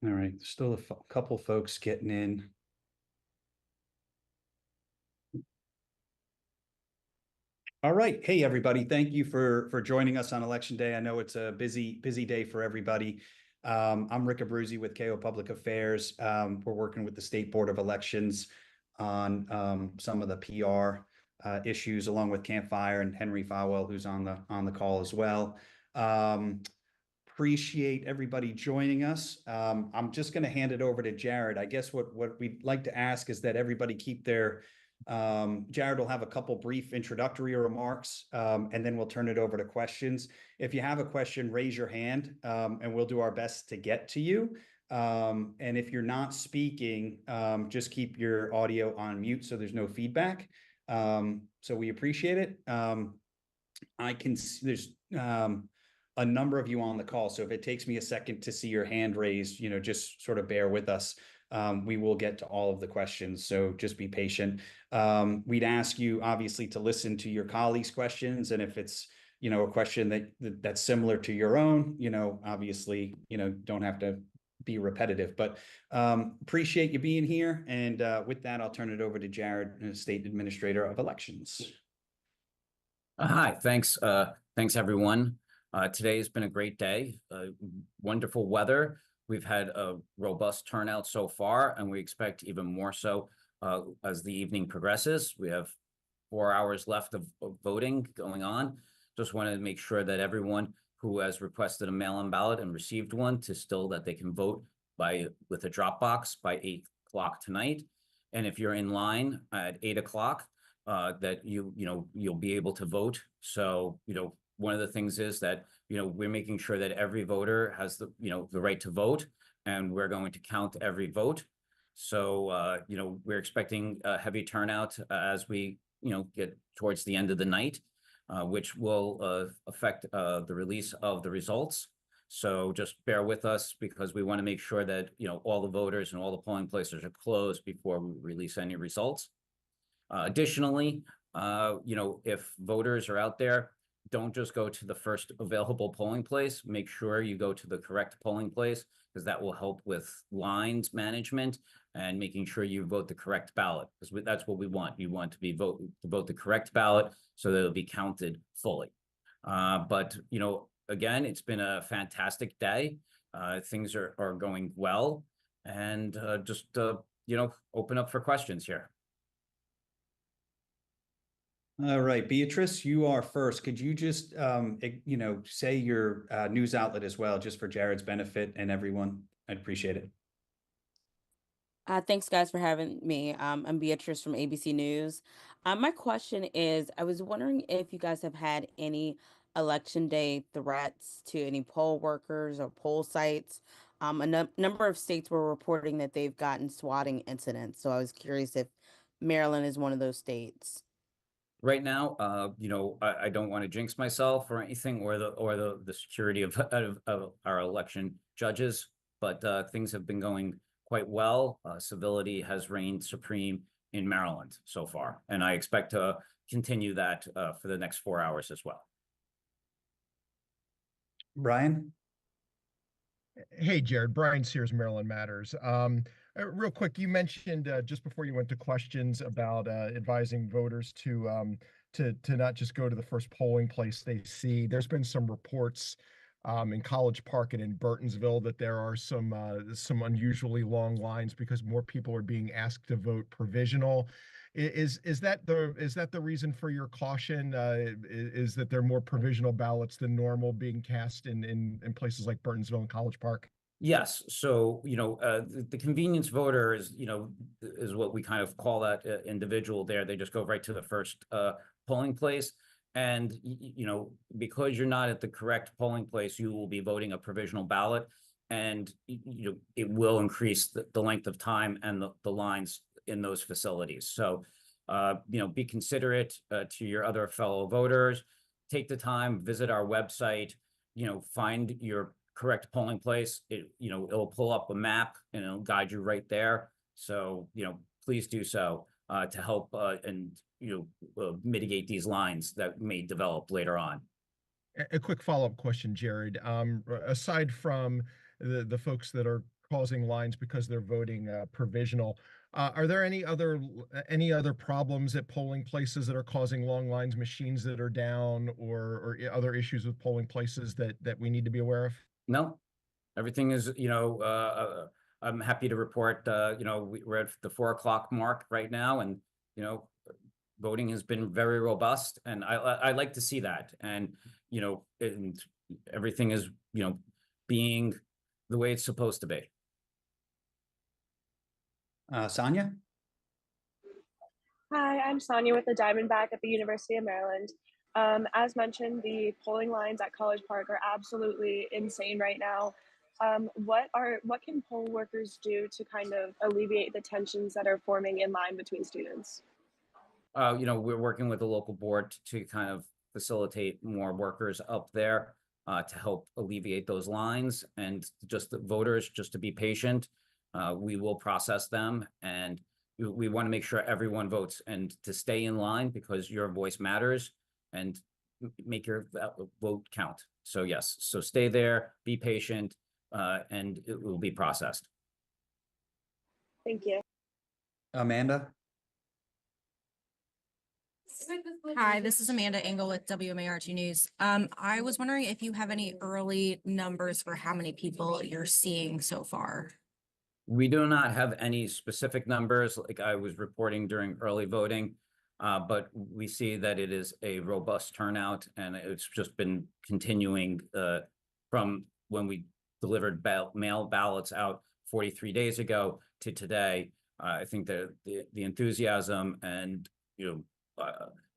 All right, there's still a couple folks getting in. All right, hey everybody, thank you for joining us on Election Day. I know it's a busy day for everybody. I'm Rick Abruzzi with KO Public Affairs. We're working with the State Board of Elections on some of the PR issues, along with Campfire and Henry Falwell, who's on the call as well. Appreciate everybody joining us. I'm just going to hand it over to Jared. I guess what we'd like to ask is that everybody keep their Jared will have a couple brief introductory remarks, and then we'll turn it over to questions. If you have a question, raise your hand, and we'll do our best to get to you. And if you're not speaking, just keep your audio on mute so there's no feedback. So we appreciate it. I can see there's a number of you on the call. So if it takes me a second to see your hand raised, just sort of bear with us. We will get to all of the questions, so just be patient. We'd ask you obviously to listen to your colleagues' questions, and if it's a question that's similar to your own, obviously don't have to be repetitive. But appreciate you being here, and with that, I'll turn it over to Jared, State Administrator of Elections. Hi, thanks. Thanks everyone. Today has been a great day. Wonderful weather. We've had a robust turnout so far, and we expect even more so as the evening progresses. We have 4 hours left of voting going on. Just wanted to make sure that everyone who has requested a mail-in ballot and received one that they can vote with a drop box by 8 o'clock tonight. And if you're in line at 8 o'clock, that you'll be able to vote. So one of the things is that we're making sure that every voter has the right to vote, and we're going to count every vote. So we're expecting a heavy turnout as we get towards the end of the night, which will affect the release of the results. So just bear with us, because we want to make sure that all the voters and all the polling places are closed before we release any results. Additionally, if voters are out there, don't just go to the first available polling place. Make sure you go to the correct polling place, because that will help with lines management and making sure you vote the correct ballot, because that's what we want. You want to vote the correct ballot so that it'll be counted fully. But again, it's been a fantastic day. Things are going well, and just open up for questions here. All right, Beatrice, you are first. Could you just, say your news outlet as well, just for Jared's benefit and everyone? I'd appreciate it. Thanks, guys, for having me. I'm Beatrice from ABC News. My question is, I was wondering if you guys have had any election day threats to any poll workers or poll sites. A number of states were reporting that they've gotten swatting incidents. So I was curious if Maryland is one of those states. Right now, I don't want to jinx myself or anything, or the security of our election judges, but things have been going quite well. Civility has reigned supreme in Maryland so far, and I expect to continue that for the next 4 hours as well. Brian? Hey, Jared. Brian Sears, Maryland Matters. Real quick, you mentioned just before you went to questions about advising voters to not just go to the first polling place they see. There's been some reports in College Park and in Burtonsville that there are some unusually long lines because more people are being asked to vote provisional. Is that the reason for your caution? Is that there are more provisional ballots than normal being cast in places like Burtonsville and College Park? Yes. So, the convenience voter is what we kind of call that individual there. They just go right to the first polling place. And, because you're not at the correct polling place, you will be voting a provisional ballot. And, it will increase the length of time and the lines in those facilities. So, be considerate to your other fellow voters. Take the time, visit our website, find your correct polling place. It'll pull up a map and it'll guide you right there. So, please do so to help and mitigate these lines that may develop later on. A quick follow-up question, Jared. Aside from the folks that are causing lines because they're voting provisional. Are there any other problems at polling places that are causing long lines, machines that are down, or other issues with polling places that we need to be aware of? No, everything is, I'm happy to report, we're at the 4 o'clock mark right now, and, voting has been very robust, and I like to see that. And, and everything is, being the way it's supposed to be. Sonia? Hi, I'm Sonia with the Diamondback at the University of Maryland. As mentioned, the polling lines at College Park are absolutely insane right now. What can poll workers do to kind of alleviate the tensions that are forming in line between students? We're working with the local board to kind of facilitate more workers up there to help alleviate those lines, and just the voters, just to be patient. We will process them, and we want to make sure everyone votes and to stay in line, because your voice matters, and make your vote count. So yes, so stay there, be patient, and it will be processed. Thank you. Amanda? Hi, this is Amanda Engel with WMAR2 News. I was wondering if you have any early numbers for how many people you're seeing so far. We do not have any specific numbers like I was reporting during early voting, but we see that it is a robust turnout, and it's just been continuing from when we delivered mail ballots out 43 days ago to today. I think that the enthusiasm and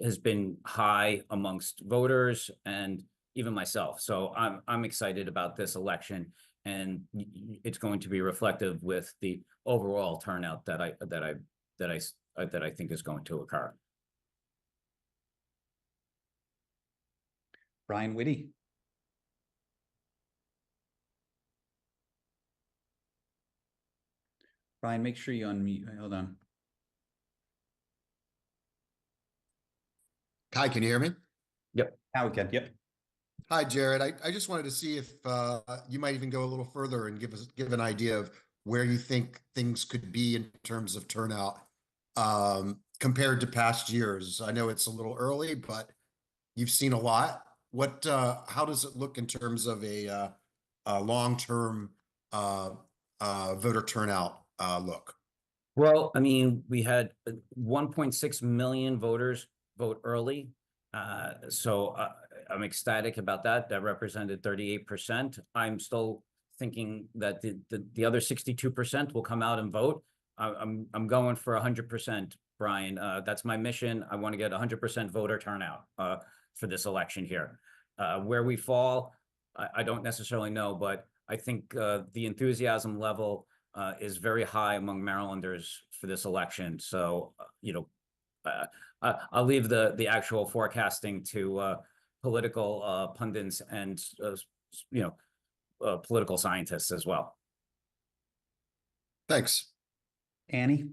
has been high amongst voters and even myself. So I'm excited about this election, and it's going to be reflective with the overall turnout that I think is going to occur. Brian Whitty? Brian, make sure you unmute. Hold on. Hi, can you hear me? Yep. Now we can. Yep. Hi, Jared. I just wanted to see if you might even go a little further and give an idea of where you think things could be in terms of turnout compared to past years. I know it's a little early, but you've seen a lot. How does it look in terms of a long-term voter turnout look? Well, I mean, we had 1.6 million voters vote early. So I'm ecstatic about that. That represented 38%. I'm still thinking that the other 62% will come out and vote. I'm going for 100%, Brian. That's my mission. I want to get 100% voter turnout for this election here. Where we fall, I don't necessarily know, but I think the enthusiasm level is very high among Marylanders for this election. So, I'll leave the actual forecasting to political pundits and political scientists as well. Thanks. Annie?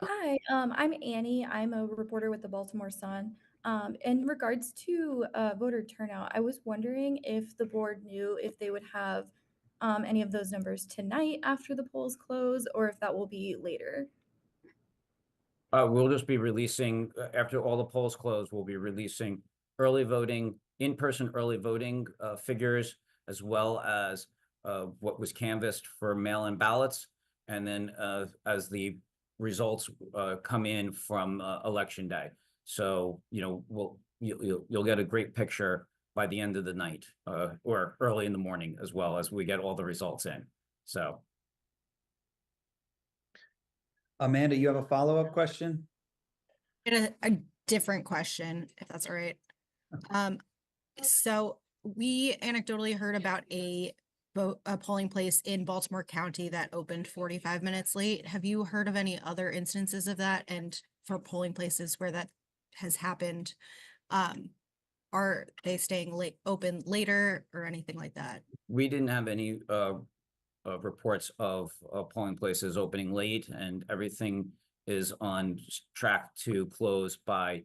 Hi, I'm Annie. I'm a reporter with the Baltimore Sun. In regards to voter turnout, I was wondering if the board knew if they would have any of those numbers tonight after the polls close, or if that will be later. We'll just be releasing, after all the polls close, we'll be releasing early voting, in-person early voting figures, as well as what was canvassed for mail-in ballots. And then as the results come in from election day. So, you'll get a great picture by the end of the night or early in the morning, as well as we get all the results in. So. Amanda, you have a follow-up question? A different question, if that's all right. So we anecdotally heard about a polling place in Baltimore County that opened 45 minutes late. Have you heard of any other instances of that? And for polling places where that has happened, are they staying open later or anything like that? We didn't have any reports of polling places opening late, and everything is on track to close by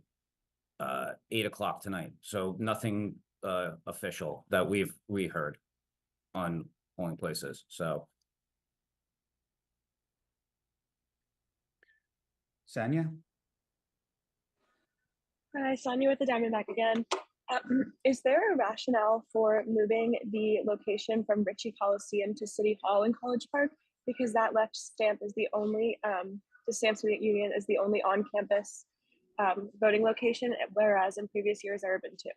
8 o'clock tonight. So nothing official that we heard on polling places. So Sanya? Hi, Sonia with the Diamondback again. Is there a rationale for moving the location from Ritchie Coliseum to City Hall in College Park? Because that left stamp is the only, the Stamp Student Union is the only on-campus voting location, whereas in previous years there have been two.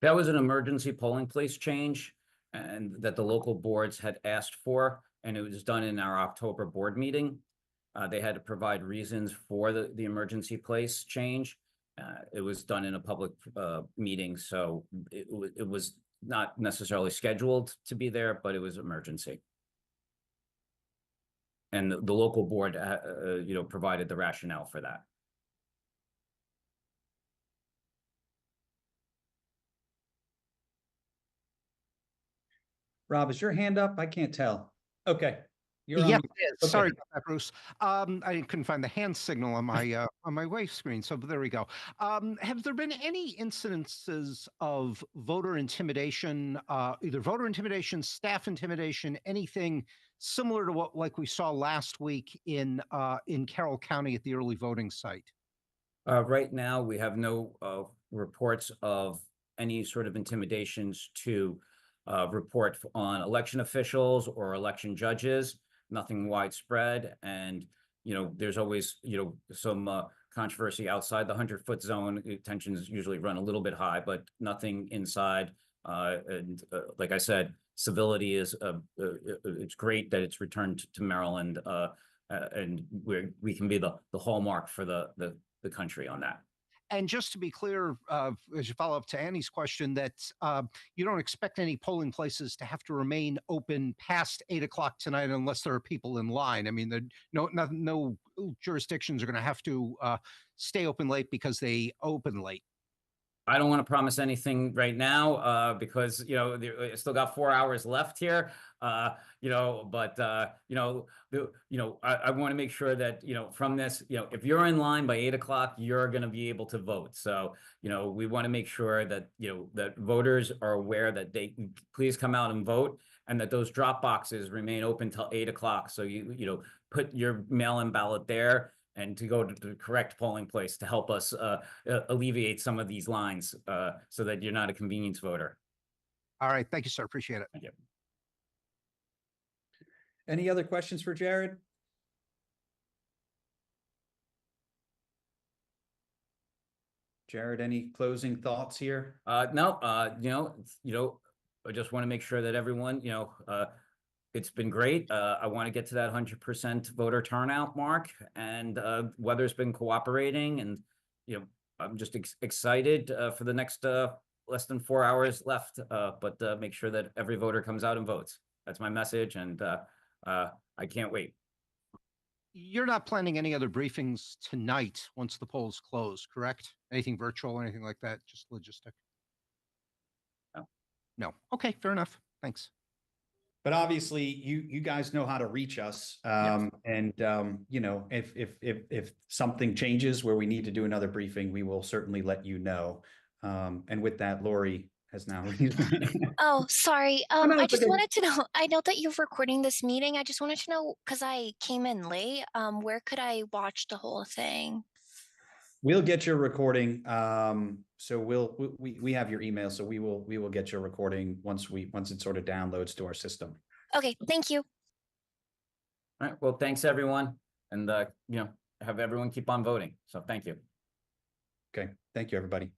that was an emergency polling place change and that the local boards had asked for, and it was done in our October board meeting. They had to provide reasons for the emergency place change. It was done in a public meeting, so it was not necessarily scheduled to be there, but it was emergency. And the local board, provided the rationale for that. Rob, is your hand up? I can't tell. Okay. You're on Yeah, mute. it is. Okay. Sorry about that, Bruce. I couldn't find the hand signal on my wave screen, so there we go. Have there been any incidences of voter intimidation, either voter intimidation, staff intimidation, anything similar to what like we saw last week in Carroll County at the early voting site? Right now, we have no reports of any sort of intimidations to report on election officials or election judges. Nothing widespread, and there's always some controversy outside the 100-foot zone. Tensions usually run a little bit high, but nothing inside. And like I said, civility is it's great that it's returned to Maryland, and we can be the hallmark for the country on that. And just to be clear, as you follow up to Annie's question, that you don't expect any polling places to have to remain open past 8 o'clock tonight unless there are people in line. I mean, no jurisdictions are going to have to stay open late because they open late. I don't want to promise anything right now because I still got 4 hours left here. I want to make sure that from this, if you're in line by 8 o'clock, you're going to be able to vote. So we want to make sure that that voters are aware that they please come out and vote, and that those drop boxes remain open till 8 o'clock. So you put your mail-in ballot there, and to go to the correct polling place to help us alleviate some of these lines so that you're not a convenience voter. All right. Thank you, sir. Appreciate it. Thank you. Any other questions for Jared? Jared, any closing thoughts here? No, I just want to make sure that everyone, it's been great. I want to get to that 100% voter turnout mark, and weather's been cooperating, and I'm just excited for the next less than 4 hours left. But make sure that every voter comes out and votes. That's my message, and I can't wait. You're not planning any other briefings tonight once the polls close, correct? Anything virtual, anything like that? Just logistic? No. No. Okay, fair enough. Thanks. But obviously, you guys know how to reach us, Yes. and if something changes where we need to do another briefing, we will certainly let you know. And with that, Lori has now raised her hand. Oh, sorry. no, I it's just okay. wanted to know, I know that you're recording this meeting. I just wanted to know, because I came in late, where could I watch the whole thing? We'll get your recording. So we have your email, so we will get your recording once it sort of downloads to our system. Okay, thank you. All right. Well, thanks everyone, and have everyone keep on voting. So thank you. Okay. Thank you, everybody.